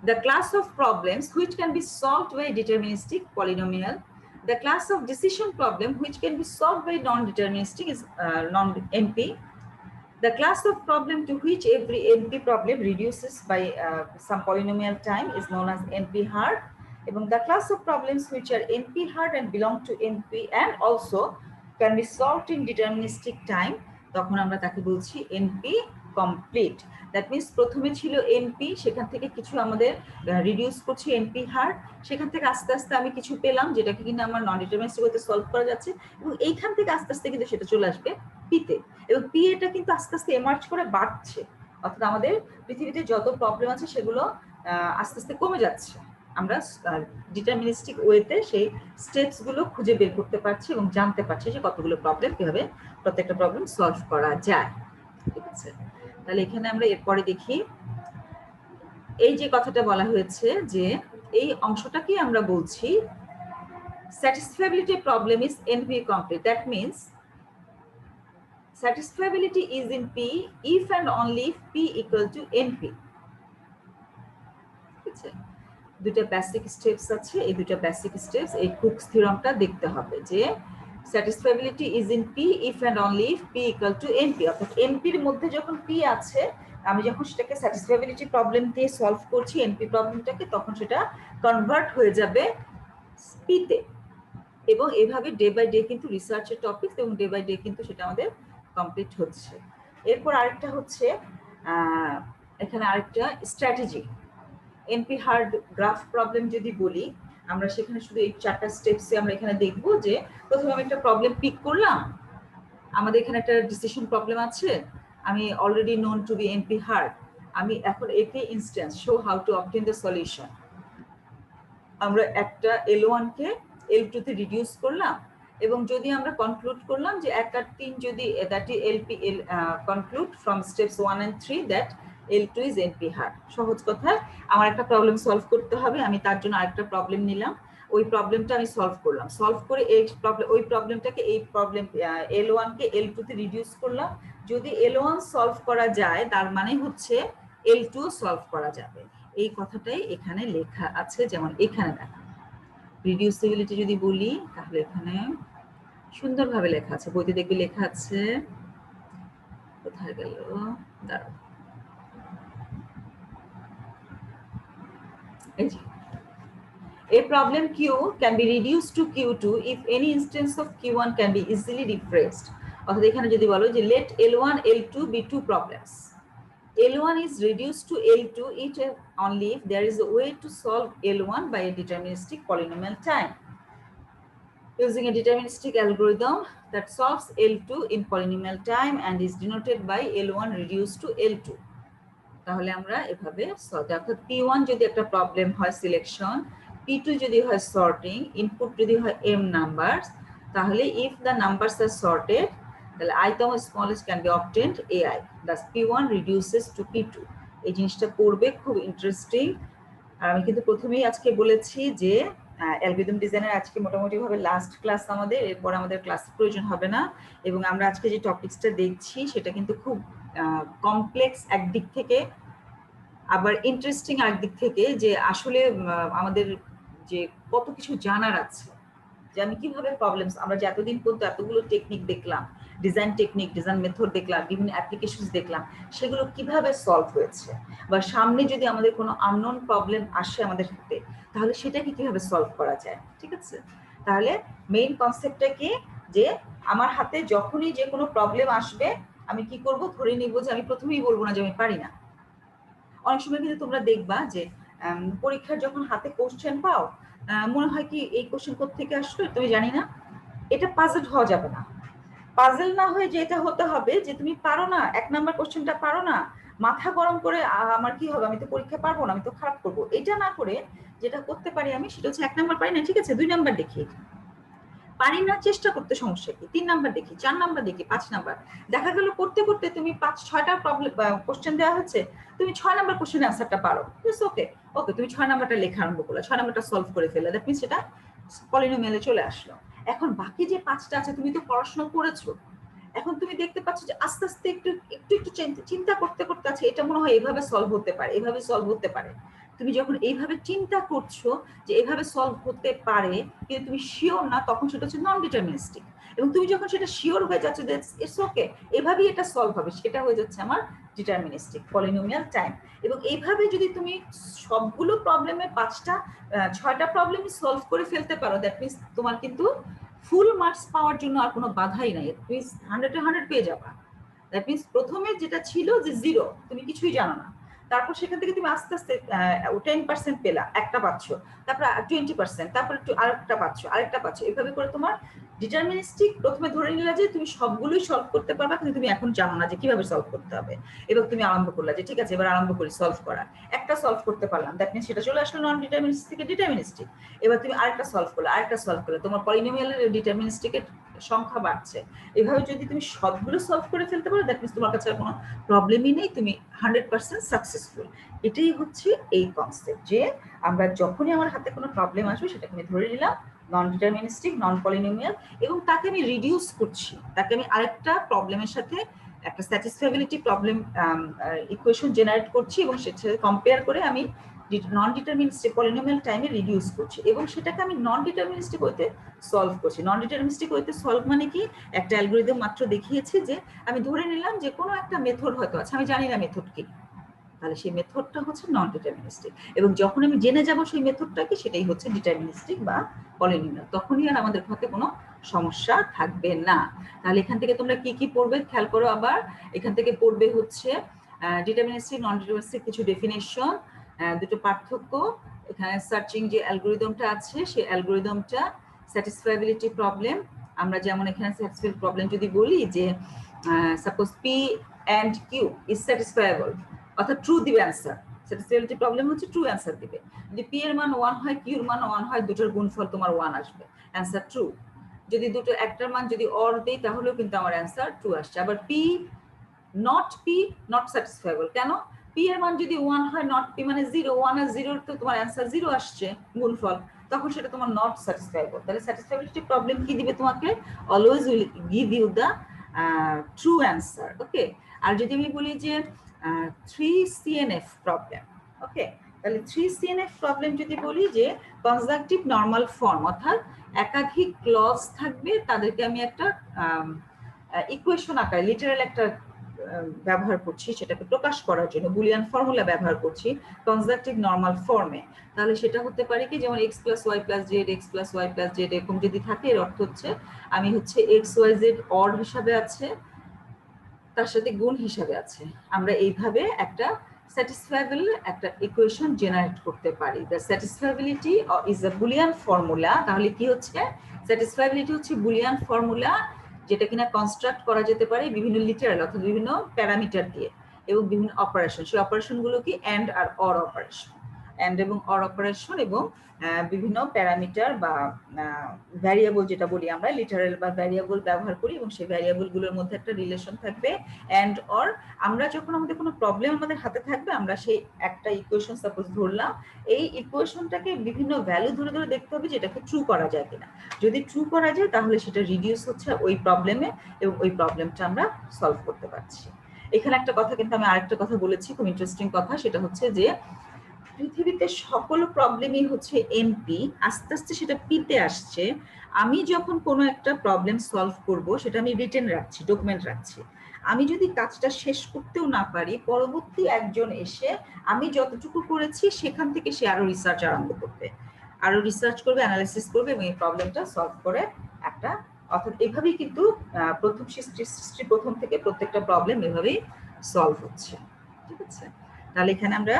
[SPEAKER 1] The class of problems which can be solved by deterministic polynomial. The class of decision problem which can be solved by non-deterministic is non-NP. The class of problem to which every NP problem reduces by some polynomial time is known as NP hard. And the class of problems which are NP hard and belong to NP and also can be solved in deterministic time, তখন আমরা তাকে বলছি NP complete. That means প্রথমে ছিল NP, সেখান থেকে কিছু আমাদের রিডিউস করছি এনপি হার্ড, সেখান থেকে আস্তে আস্তে আমি কিছু পেলাম যেটাকে কিন্তু আমার নন ডিটারমিনিস্টিক ওয়েতে সলভ করা যাচ্ছে, এবং এইখান থেকে আস্তে আস্তে কিন্তু সেটা চলে আসবে পিতে। এবং পি এটা কিন্তু আস্তে আস্তে এমার্জ করে বাড়ছে, অর্থাৎ আমাদের পৃথিবীতে যত প্রবলেম আছে সেগুলো আস্তে আস্তে কমে যাচ্ছে। আমরা ডিটারমিনিস্টিক ওয়েতে সেই স্টেপস গুলো খুঁজে বের করতে পারছি এবং জানতে পারছি যে কতগুলো প্রবলেম কিভাবে প্রত্যেকটা প্রবলেম সলভ করা যায়। ঠিক আছে, তাহলে এখানে আমরা এরপরে দেখি, এই যে কথাটা বলা হয়েছে যে এই অংশটাকে আমরা বলছি satisfiability problem is NP complete. That means satisfiability is in P if and only if P equal to NP. ঠিক আছে, দুটো বেসিক স্টেপস আছে, এই দুটো বেসিক স্টেপস এই কুকস থিওরামটা দেখতে হবে যে satisfiability is in P if and only if P equal to NP. অর্থাৎ NP এর মধ্যে যখন P আছে, আমি যখন সেটাকে স্যাটিসফ্যাবিলিটি প্রবলেম দিয়ে সলভ করছি এনপি প্রবলেমটাকে, তখন সেটা কনভার্ট হয়ে যাবে পিতে। এবং এভাবে ডে বাই ডে কিন্তু রিসার্চের টপিক, এবং ডে বাই ডে কিন্তু সেটা আমাদের কমপ্লিট হচ্ছে। এরপর আরেকটা হচ্ছে এখানে আরেকটা strategy, NP hard graph problem যদি বলি আমরা, সেখানে শুধু এই 4টা স্টেপসে আমরা এখানে দেখবো যে প্রথমে আমি একটা প্রবলেম পিক করলাম, আমাদের এখানে একটা ডিসিশন প্রবলেম আছে, আমি already known to be NP hard, আমি এখন একে instance show how to obtain the solution, আমরা একটা L1 কে L2 তে রিডিউস করলাম, এবং যদি আমরা কনক্লুড করলাম যে 1 আর 3 যদি that is LP conclude from steps 1 and 3 that L2 is NP হার। সহজ কথা, আমার একটা প্রবলেম সলভ করতে হবে, আমি তার জন্য আরেকটা প্রবলেম নিলাম, ওই প্রবলেমটা আমি সলভ করলাম, সলভ করে ওই প্রবলেমটাকে এই প্রবলেম L1 কে L2 তে রিডিউস করলাম। যদি L1 সলভ করা যায় তার মানে হচ্ছে L2 সলভ করা যাবে, এই কথাটাই এখানে লেখা আছে। যেমন এখানে দেখা রিডিউসিবিলিটি যদি বলি তাহলে এখানে সুন্দরভাবে লেখা আছে, বইতে দেখবি লেখা আছে, কোথায় গেল, দাঁড়াও, এই যে a problem Q can be reduced to Q2 if any instance of Q1 can be easily replaced. অর্থাৎ এখানে যদি বলো যে let L1 L2 be two problems, L1 is reduced to L2 it only if there is a way to solve L1 by a deterministic polynomial time using a deterministic algorithm that solves L2 in polynomial time and is denoted by L1 reduced to L2. তাহলে আমরা এভাবে অর্থাৎ P1 যদি একটা problem হয় selection, P2 যদি হয় sorting, input যদি হয় m নাম্বারস, তাহলে if the numbers are sorted তাহলে item smallest can be obtained ai, thus P1 reduces to P2। এই জিনিসটা পড়বে, খুব ইন্টারেস্টিং। আর আমি কিন্তু প্রথমেই আজকে বলেছি যে অ্যালগরিদম ডিজাইনের আজকে মোটামুটি ভাবে লাস্ট ক্লাস আমাদের, এরপর আমাদের ক্লাসের প্রয়োজন হবে না। এবং আমরা আজকে যে টপিকসটা দেখছি সেটা কিন্তু খুব কমপ্লেক্স একদিক থেকে, আবার ইন্টারেস্টিং আরেকদিক থেকে, যে আসলে আমাদের যে কত কিছু জানার আছে, যে আমি কিভাবে প্রবলেমস, আমরা যে এতদিন পর্যন্ত এতগুলো টেকনিক দেখলাম, ডিজাইন টেকনিক, ডিজাইন মেথড দেখলাম, বিভিন্ন অ্যাপ্লিকেশনস দেখলাম, সেগুলো কিভাবে সলভ হয়েছে, বা সামনে যদি আমাদের কোনো আননোন প্রবলেম আসে আমাদের হাতে তাহলে সেটাকে কিভাবে সলভ করা যায়। ঠিক আছে, তাহলে মেইন কনসেপ্টটা কি, যে আমার হাতে যখনই যে কোনো প্রবলেম আসবে আমি কি করব, ধরে নিব যে আমি প্রথমেই বলবো না যে আমি পারি না। অনেক সময় কিন্তু তোমরা দেখবা যে পরীক্ষার যখন হাতে কোশ্চেন পাও, মনে হয় কি এই কোশ্চেন কোত্থেকে আসলো তুমি জানি না, এটা পাজল হওয়া যাবে না। পাজল না হয়ে যে এটা হতে হবে যে তুমি পারো না, 1 নাম্বার কোশ্চেনটা পারো না, মাথা গরম করে আমার কি হবে, আমি তো পরীক্ষা পারবো না, আমি তো খারাপ করবো, এটা না করে যেটা করতে পারি আমি সেটা হচ্ছে 1 নাম্বার পারি না, ঠিক আছে 2 নাম্বার দেখি, পারি না চেষ্টা করতে সমস্যা কি, 3 নাম্বার দেখি, 4 নাম্বার দেখি, 5 নাম্বার, দেখা গেল করতে করতে তুমি 5-6টা প্রবলেম কোশ্চেন দেওয়া হচ্ছে, তুমি 6 নাম্বার কোশ্চেনের অ্যান্সারটা পারো, ইটস ওকে, ওকে তুমি 6 নাম্বারটা লেখা আরম্ভ করলে, 6 নাম্বারটা সলভ করে ফেললে, দ্যাট মিন্স সেটা পলিনোমিয়ালে চলে আসলো। এখন বাকি যে 5টা আছে তুমি তো পড়াশোনা করেছো, এখন তুমি দেখতে পাচ্ছ যে আস্তে আস্তে একটু একটু একটু চিন্তা করতে করতে আছে, এটা মনে হয় এইভাবে সলভ হতে পারে, এইভাবে সলভ হতে পারে। তুমি যখন এইভাবে চিন্তা করছো যে এইভাবে সলভ হতে পারে কিন্তু তুমি শিওর না, তখন সেটা হচ্ছে নন ডিটারমিনিস্টিক। এবং তুমি যখন সেটা শিওর হয়ে যাচ্ছে যে ইটস ওকে এভাবেই এটা সলভ হবে, সেটা হয়ে যাচ্ছে আমার ডিটারমিনিস্টিক পলিনোমিয়াল টাইম। এবং এইভাবে যদি তুমি সবগুলো প্রবলেমের 6টা প্রবলেমই সলভ করে ফেলতে পারো, দ্যাট মিনস তোমার কিন্তু ফুল মার্কস পাওয়ার জন্য আর কোনো বাধাই নাই, তুমি 100-এ 100 পেয়ে যাবা। দ্যাট মিনস প্রথমে যেটা ছিল যে 0, তুমি কিছুই জানো না, তারপর সেখান থেকে তুমি আস্তে আস্তে 10% পেলা, একটা পাচ্ছ, তারপর 20%, তারপর একটু আরেকটা পাচ্ছ, আরেকটা পাচ্ছ, এভাবে করে তোমার ডিটারমিনিস্টিক প্রথমে ধরে নিলা যে তুমি সবগুলোই সলভ করতে পারবা, কিন্তু তুমি এখন জানো না যে কিভাবে সলভ করতে হবে। এবার তুমি আরম্ভ করলা যে ঠিক আছে এবার আরম্ভ করি সলভ করা, একটা সলভ করতে পারলাম, দ্যাট মিনস সেটা চলে আসলো নন ডিটারমিনিস্টিক থেকে ডিটারমিনিস্টিক। এবার তুমি আরেকটা সলভ করলে, আরেকটা সলভ করলে, তোমার পলিনোমিয়ালের ডিটারমিনিস্টিকের সংখ্যা বাড়ছে। এভাবে যদি তুমি সবগুলো সলভ করে ফেলতে পারো, দ্যাট মিনস তোমার কাছে আর কোনো প্রবলেমই নেই, তুমি 100% সাকসেসফুল। এটাই হচ্ছে এই কনসেপ্ট, যে আমরা যখনই আমার হাতে কোনো প্রবলেম আসবে সেটাকে আমি ধরে নিলাম নন ডিটারমিনিস্টিক, নন পলিনোমিয়াল, এবং তাকে আমি রিডিউস করছি, তাকে আমি আরেকটা প্রবলেমের সাথে একটা স্যাটিসফ্যাবিলিটি প্রবলেম ইকুয়েশন জেনারেট করছি, এবং সেটার সাথে কম্পেয়ার করে আমি নন ডিটারমিনিস্টিক পলিনোমিয়াল টাইমে রিডিউস করছি, এবং সেটাকে আমি নন ডিটারমিনিস্টিক ওয়েতে সলভ করছি। নন ডিটারমিনিস্টিক ওয়েতে সলভ মানে কি, একটা অ্যালগরিদম মাত্র দেখিয়েছি যে আমি ধরে নিলাম যে কোনো একটা মেথড হয়তো আছে, আমি জানি না মেথড কি, তাহলে সেই মেথডটা হচ্ছে নন ডিটারমিনিস্টিক, এবং যখন আমি জেনে যাব সেই মেথডটা কি সেটাই হচ্ছে ডিটারমিনিস্টিক বা পলিনোমিয়াল, তখনই আর আমাদের হাতে কোনো সমস্যা থাকবে না। তাহলে এখান থেকে তোমরা কি কি পড়বে খেয়াল করো, আবার এখান থেকে পড়বে হচ্ছে ডিটারমিনিস্টিক, নন ডিটারমিনিস্টিক কিছু ডেফিনেশন, দুটো পার্থক্য, এখানে সার্চিং যে অ্যালগরিদমটা আছে সেই অ্যালগরিদমটা, স্যাটিসফাইবিলিটি প্রবলেম, আমরা যেমন এখানে স্যাটিসফাইবিলিটি প্রবলেম যদি বলি যে suppose P and Q is satisfiable, অর্থাৎ ট্রু দিবে অ্যান্সার, স্যাটিসফাইবিলিটি প্রবলেম হচ্ছে ট্রু অ্যান্সার দিবে। যদি পি এর মান 1 হয়, কিউর মান 1 হয়, দুটোর গুণফল তোমার 1 আসবে, অ্যান্সার ট্রু। যদি দুটো একটার মান যদি অর দেই তাহলেও কিন্তু আমার অ্যান্সার ট্রু আসছে। আবার পি নট স্যাটিসফাইবল, কেন? P পি এর মান যদি 1 হয়, নট পি মানে 0, 1 আর 0 তো তোমার অ্যান্সার 0 আসছে গুণফল, তখন সেটা তোমার নট স্যাটিসফাইবল। তাহলে স্যাটিসফাইবিলিটি প্রবলেম কি দিবে তোমাকে? Always will give you the true answer. Okay, আর যদি আমি বলি যে 3CNF প্রবলেম, ওকে, তাহলে 3CNF প্রবলেম যদি বলি যে কনজাংটিভ নরমাল ফর্ম, অর্থাৎ একাধিক ক্লজ থাকবে, তাদেরকে আমি একটা ইকুয়েশন আকারে লিটারাল একটা ব্যবহার করছি, সেটাকে প্রকাশ করার জন্য বুলিয়ান ফর্মুলা ব্যবহার করছি কনজাংটিভ নরমাল ফর্মে। তাহলে সেটা হতে পারে কি, যেমন x + y + z, x + y + z এরকম যদি থাকে, এর অর্থ হচ্ছে আমি হচ্ছে x y z অড হিসাবে আছে, তার সাথে গুণ হিসাবে আছে। আমরা এইভাবে একটা স্যাটিসফাইবল একটা ইকুয়েশন জেনারেট করতে পারি। The satisfiability is a Boolean formula. তাহলে কি হচ্ছে? স্যাটিসফাইবিলিটি হচ্ছে বুলিয়ান ফর্মুলা, যেটা কিনা কনস্ট্রাক্ট করা যেতে পারে বিভিন্ন লিটারাল অর্থাৎ বিভিন্ন প্যারামিটার দিয়ে এবং বিভিন্ন অপারেশন। সেই অপারেশনগুলো কি অ্যান্ড আর অর অপারেশন, অ্যান্ড এবং অর অপারেশন এবং বিভিন্ন প্যারামিটার বা ভ্যারিয়েবল যেটা বলি আমরা, লিটারাল বা ভ্যারিয়েবল ব্যবহার করি এবং সেই ভ্যারিয়েবলগুলোর মধ্যে একটা রিলেশন থাকবে অ্যান্ড অর। আমরা যখন আমাদের কোনো প্রবলেম আমাদের হাতে থাকবে, আমরা সেই একটা ইকুয়েশন সাপোজ ধরলাম, এই ইকুয়েশনটাকে বিভিন্ন ভ্যালু ধরে ধরে দেখতে হবে যেটাকে ট্রু করা যায় কিনা। যদি ট্রু করা যায় তাহলে সেটা রিডিউস হচ্ছে ওই প্রবলেমে এবং ওই প্রবলেমটা আমরা সলভ করতে পারছি। এখানে একটা কথা কিন্তু আমি আরেকটা কথা বলেছি, খুব ইন্টারেস্টিং কথা, সেটা হচ্ছে যে পৃথিবীতে সকল প্রবলেমই হচ্ছে এনপি, আস্তে আস্তে সেটা পিতে আসছে। আমি যখন কোনো একটা প্রবলেম সলভ করব, সেটা আমি রিটেন রাখছি, ডকুমেন্ট রাখছি। আমি যদি কাজটা শেষ করতেও না পারি, পরবর্তী একজন এসে আমি যতটুকু করেছি সেখান থেকে সে আরো রিসার্চ আরম্ভ করবে, আরো রিসার্চ করবে, অ্যানালাইসিস করবে এবং এই প্রবলেমটা সলভ করে একটা, অর্থাৎ এভাবেই কিন্তু প্রথম সৃষ্টি প্রথম থেকে প্রত্যেকটা প্রবলেম এভাবেই সলভ হচ্ছে। ঠিক আছে, তাহলে এখানে আমরা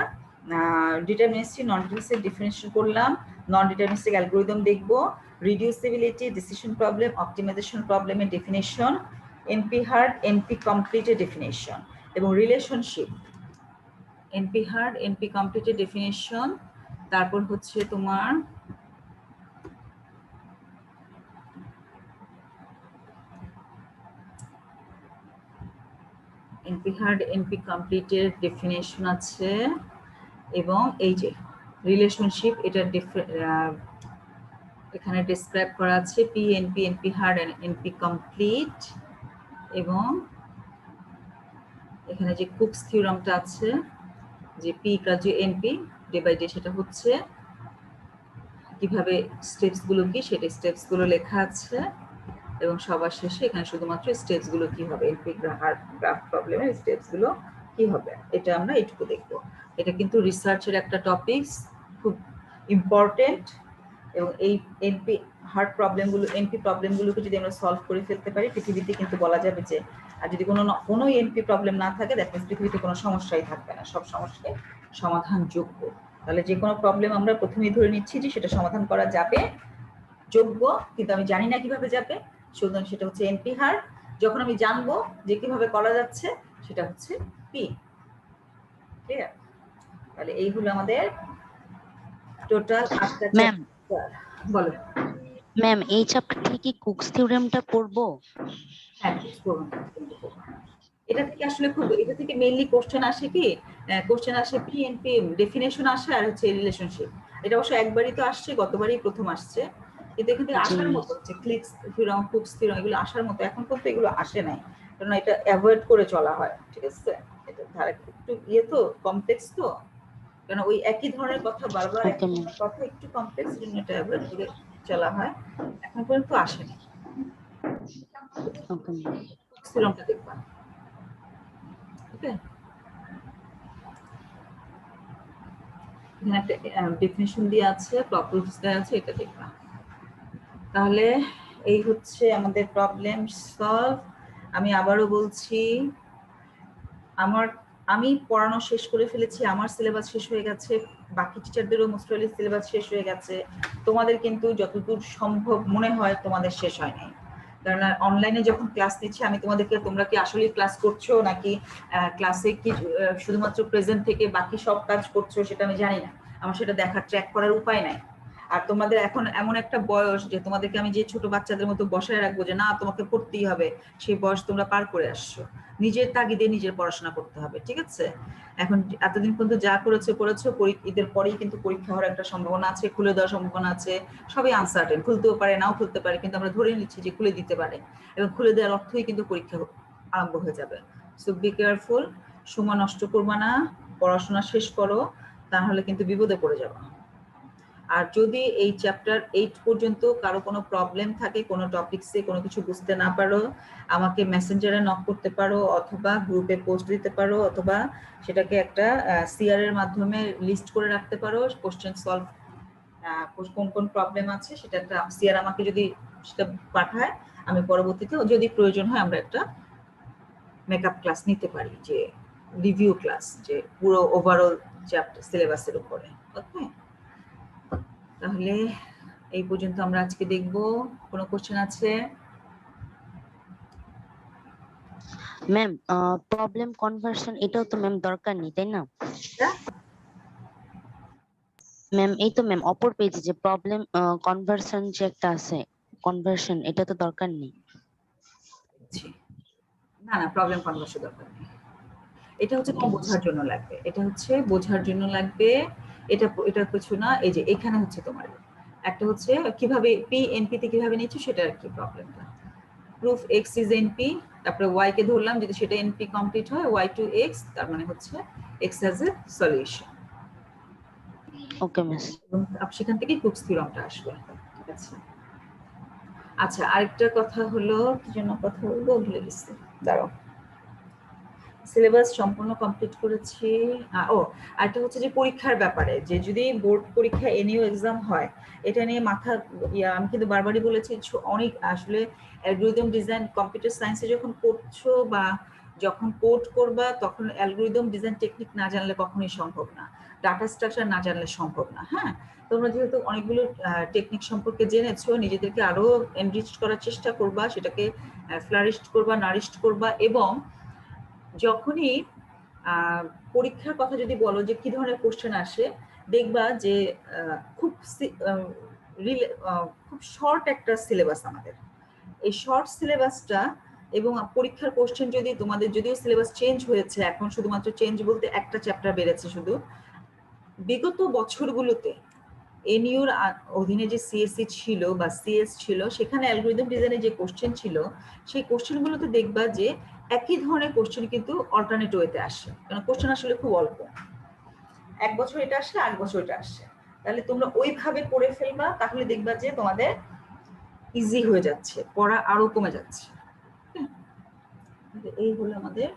[SPEAKER 1] ডিটারমিনিস্টিক, নন ডিটারমিনিস্টিক ডিফারেন্সিয়েশন করলাম, নন ডিটারমিনিস্টিক অ্যালগরিদম দেখব, রিডিউসিবিলিটি, ডিসিশন প্রবলেম, অপটিমাইজেশন প্রবলেমের ডেফিনেশন, এনপি হার্ড, এনপি কমপ্লিটের ডেফিনেশন এবং রিলেশনশিপ, এনপি হার্ড, এনপি কমপ্লিটের ডেফিনেশন, তারপর হচ্ছে তোমার এনপি হার্ড, এনপি কমপ্লিটের ডেফিনেশন আছে এবং এই যে রিলেশনশিপ, এটা এখানে ডেসক্রাইব করা আছে, P NP, NP hard and NP complete, এবং এখানে যে কুকস থিওরামটা আছে যে P equal to NP day by day, সেটা হচ্ছে কিভাবে স্টেপস গুলো কি, সেটা স্টেপস গুলো লেখা আছে এবং সবার শেষে এখানে শুধুমাত্র স্টেপস গুলো কি হবে, এনপি গ্রাফ প্রবলেমের স্টেপস গুলো কি হবে, এটা আমরা এইটুকু দেখব। এটা কিন্তু রিসার্চের একটা টপিকস, খুব ইম্পর্টেন্ট, এবং এই এনপি হার্ড প্রবলেমগুলো, এনপি প্রবলেমগুলোকে যদি আমরা সলভ করে ফেলতে পারি, পৃথিবীতে কিন্তু বলা যাবে যে, আর যদি কোনো এনপি প্রবলেম না থাকে, দ্যাট মিনস পৃথিবীতে কোনো সমস্যাই থাকবে না, সব সমস্যায় সমাধানযোগ্য। তাহলে যে কোনো প্রবলেম আমরা প্রথমেই ধরে নিচ্ছি যে সেটা সমাধান করা যাবে, যোগ্য, কিন্তু আমি জানি না কিভাবে যাবে, সুতরাং সেটা হচ্ছে এনপি হার্ড। যখন আমি জানবো যে কিভাবে করা যাচ্ছে, সেটা হচ্ছে পি। ক্লিয়ার? তাহলে এই হলো আমাদের টোটাল 8টা চ্যাপ্টার। বলো
[SPEAKER 3] ম্যাম, এই চ্যাপ্টার থেকে কুকস থিওরেমটা পড়বো?
[SPEAKER 1] হ্যাঁ, এটা থেকে আসলে খুব, এটা থেকে মেইনলি কোশ্চেন আসে কি, কোশ্চেন আসে পি এনপি ডেফিনেশন আসে আর হচ্ছে রিলেশনশিপ। এটা অবশ্য একবারই তো আসছে, গতবারই প্রথম আসছে, কিন্তু এখান থেকে আসার মতো হচ্ছে ক্লিকস থিওরাম, কুকস থিওরাম, এগুলো আসার মতো এখন পর্যন্ত এগুলো আসে নাই, কারণ এটা অ্যাভয়েড করে চলা হয়। ঠিক আছে, এটা ধারা একটু ইয়ে তো কমপ্লেক্স, তো কারণ ওই একই ধরনের কথা বারবার, কথা একটু কমপ্লেক্স, জন্য এটা অ্যাভয়েড করে চলা হয়, এখন পর্যন্ত আসেনি। থিওরামটা দেখবা, ওকে? এখানে একটা ডেফিনিশন দিয়ে আছে, প্রপার্টিজ দেওয়া আছে, এটা দেখবা। তাহলে এই হচ্ছে আমাদের প্রবলেম সলভ। আমি আবারও বলছি, আমি পড়ানো শেষ করে ফেলেছি, আমার সিলেবাস শেষ হয়ে গেছে, বাকি টিচারদেরও মোস্ট প্রবাবলি সিলেবাস শেষ হয়ে গেছে। তোমাদের কিন্তু যতদূর সম্ভব মনে হয় তোমাদের শেষ হয়নি, কারণ অনলাইনে যখন ক্লাস নিচ্ছি আমি তোমাদেরকে, তোমরা কি আসলে ক্লাস করছো নাকি ক্লাসে কি শুধুমাত্র প্রেজেন্ট থেকে বাকি সব কাজ করছো সেটা আমি জানি না, আমার সেটা দেখার ট্র্যাক করার উপায় নাই। আর তোমাদের এখন এমন একটা বয়স যে তোমাদেরকে আমি যে ছোট বাচ্চাদের মতো বসায় রাখবো যে না তোমাকে পড়তেই হবে, সেই বয়স তোমরা পার করে আসছো। নিজের তাগিদে নিজের পড়াশোনা করতে হবে, ঠিক আছে? এখন এতদিন পর্যন্ত যা করেছো ঈদের পরেই কিন্তু পরীক্ষা হওয়ার একটা সম্ভাবনা আছে, খুলে দেওয়ার সম্ভাবনা আছে। সবই আনসার্টেন, খুলতেও পারে নাও খুলতে পারে, কিন্তু আমরা ধরে নিচ্ছি যে খুলে দিতে পারে, এবং খুলে দেওয়ার অর্থই কিন্তু পরীক্ষা আরম্ভ হয়ে যাবে। সো বি কেয়ারফুল, সময় নষ্ট করবা না, পড়াশোনা শেষ করো, তাহলে কিন্তু বিপদে পড়ে যাবা। আর যদি এই চ্যাপ্টার 8 পর্যন্ত কারো কোনো প্রবলেম থাকে, কোনো টপিকসে কোনো কিছু বুঝতে না পারো, আমাকে মেসেঞ্জারে নক করতে পারো, অথবা গ্রুপে পোস্ট দিতে পারো, অথবা সেটাকে একটা সিআর এর মাধ্যমে লিস্ট করে রাখতে পারো কোশ্চেন সলভ, কোন কোন প্রবলেম আছে সেটা একটা সিআর আমাকে যদি সেটা পাঠায়, আমি পরবর্তীতে যদি প্রয়োজন হয় আমরা একটা মেকআপ ক্লাস নিতে পারি, যে রিভিউ ক্লাস, যে পুরো ওভারঅল চ্যাপ্টার সিলেবাসের উপরে। ওকে, তাহলে এই পর্যন্ত আমরা আজকে দেখব। কোনো কোশ্চেন আছে?
[SPEAKER 3] ম্যাম প্রবলেম কনভার্সন এটাও তো ম্যাম দরকার নেই, তাই না ম্যাম? এই তো ম্যাম অপর পেজে যে প্রবলেম কনভার্সন যে একটা আছে, কনভার্সন, এটা তো দরকার নেই।
[SPEAKER 1] না না, প্রবলেম কনভার্সন দরকার নেই। এটা হচ্ছে তোমার বোঝার জন্য লাগবে, এটা হচ্ছে বোঝার জন্য লাগবে। এটা কিছু না। এই যে এখানে হচ্ছে তোমার একটা হচ্ছে কিভাবে পি এনপি তে কিভাবে নিচ্ছ সেটা আর কি প্রবলেমটা। প্রুফ এক্স ইজ এনপি, তারপরে ওয়াই কে ধরলাম, যদি সেটা এনপি কমপ্লিট হয় ওয়াই টু এক্স, তার মানে হচ্ছে x has a solution.
[SPEAKER 3] Okay miss.
[SPEAKER 1] এবং সেখান থেকে কুকস থিওরামটা আসবে, ঠিক আছে? আচ্ছা, আরেকটা কথা হলো, কি জন্য কথা বলবো ভুলে গেছি, দাঁড়াও। সিলেবাস সম্পূর্ণ কমপ্লিট করেছি। আরেকটা হচ্ছে যে পরীক্ষার ব্যাপারে, যে যদি বোর্ড পরীক্ষা এনইউ এক্সাম হয়, এটা নিয়ে মাথা আমি কিন্তু বারবারই বলেছি, অনেক আসলে অ্যালগরিদম ডিজাইন কম্পিউটার সায়েন্সে যখন পড়ছো বা যখন কোড করবা, তখন অ্যালগরিদম ডিজাইন টেকনিক না জানলে কখনোই সম্ভব না, ডাটা স্ট্রাকচার না জানলে সম্ভব না। হ্যাঁ, তোমরা যেহেতু অনেকগুলো টেকনিক সম্পর্কে জেনেছো, নিজেদেরকে আরো এনরিচ করার চেষ্টা করবা, সেটাকে ফ্লারিশড করবা, নারিশড করবা, এবং যখনই পরীক্ষার কথা যদি বলো যে কি ধরনের কোশ্চেন আসে, দেখবা যে খুব খুব শর্ট একটা সিলেবাস আমাদের। এই শর্ট সিলেবাসটা এবং পরীক্ষার কোশ্চেন যদি তোমাদের, যদিও সিলেবাস চেঞ্জ হয়েছে, এখন শুধুমাত্র চেঞ্জ বলতে একটা চ্যাপ্টার বেড়েছে শুধু, বিগত বছরগুলোতে এনইউর অধীনে যে সিএসসি ছিল বা সিএস ছিল, সেখানে অ্যালগরিদম ডিজাইনের যে কোশ্চেন ছিল, সেই কোশ্চেনগুলোতে দেখবা যে একই ধরনের কোশ্চেন কিন্তু অল্টারনেট ওয়েতে আসে, কারণ কোশ্চেন আসলে খুব অল্প, এক বছর এটা আসে, এক বছর এটা আসে। তাহলে তোমরা ওইভাবে পড়ে ফেলবা, তাহলে দেখবা যে তোমাদের ইজি হয়ে যাচ্ছে, পড়া আরো কমে যাচ্ছে। এই হলো আমাদের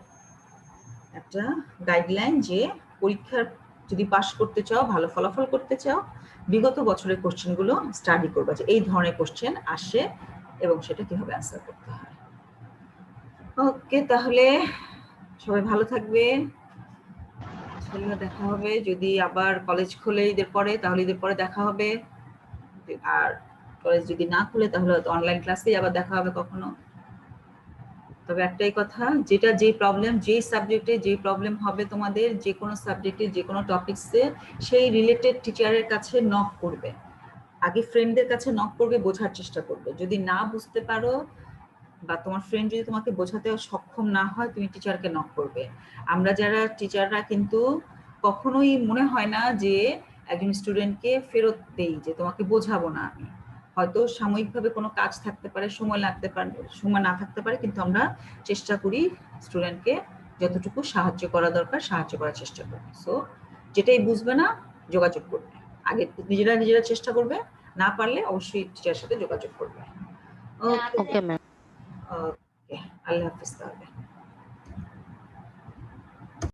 [SPEAKER 1] একটা গাইডলাইন, যে পরীক্ষার যদি পাস করতে চাও, ভালো ফলাফল করতে চাও, বিগত বছরের কোশ্চেনগুলো স্টাডি করবা, যে এই ধরনের কোশ্চেন আসে এবং সেটা কিভাবে অ্যান্সার করতে হয়। ওকে, তাহলে সবাই ভালো থাকবে, দেখা হবে। যদি আবার কলেজ খোলে ঈদের পরে, তাহলে ঈদের পরে দেখা হবে, আর কলেজ যদি না খুলে তাহলে অনলাইন ক্লাসেই আবার দেখা হবে কখনো। তবে একটাই কথা, যেটা যে প্রবলেম, যেই সাবজেক্টে যে প্রবলেম হবে তোমাদের, যে কোনো সাবজেক্টে যে কোনো টপিকসে, সেই রিলেটেড টিচারের কাছে নক করবে, আগে ফ্রেন্ডদের কাছে নক করবে, বোঝার চেষ্টা করবে। যদি না বুঝতে পারো বা তোমার ফ্রেন্ড যদি তোমাকে বোঝাতে সক্ষম না হয়, তুমি টিচারকে নক করবে। আমরা যারা টিচাররা কিন্তু কখনোই মনে হয় না যে একজন স্টুডেন্টকে ফেরত দেই, যে তোমাকে বোঝাবো না আমি, হয়তো সাময়িকভাবে কোনো কাজ থাকতে পারে, সময় লাগতে পারে, সময় না থাকতে পারে, কিন্তু আমরা চেষ্টা করি স্টুডেন্টকে যতটুকু সাহায্য করা দরকার সাহায্য করার চেষ্টা করি। সো যেটাই বুঝবে না যোগাযোগ করবে, আগে নিজেরা চেষ্টা করবে, না পারলে অবশ্যই টিচারের সাথে যোগাযোগ করবে। ওকে
[SPEAKER 3] ওকে ম্যাম।
[SPEAKER 1] ওকে, আল্লাহ হাফেজ তাহলে।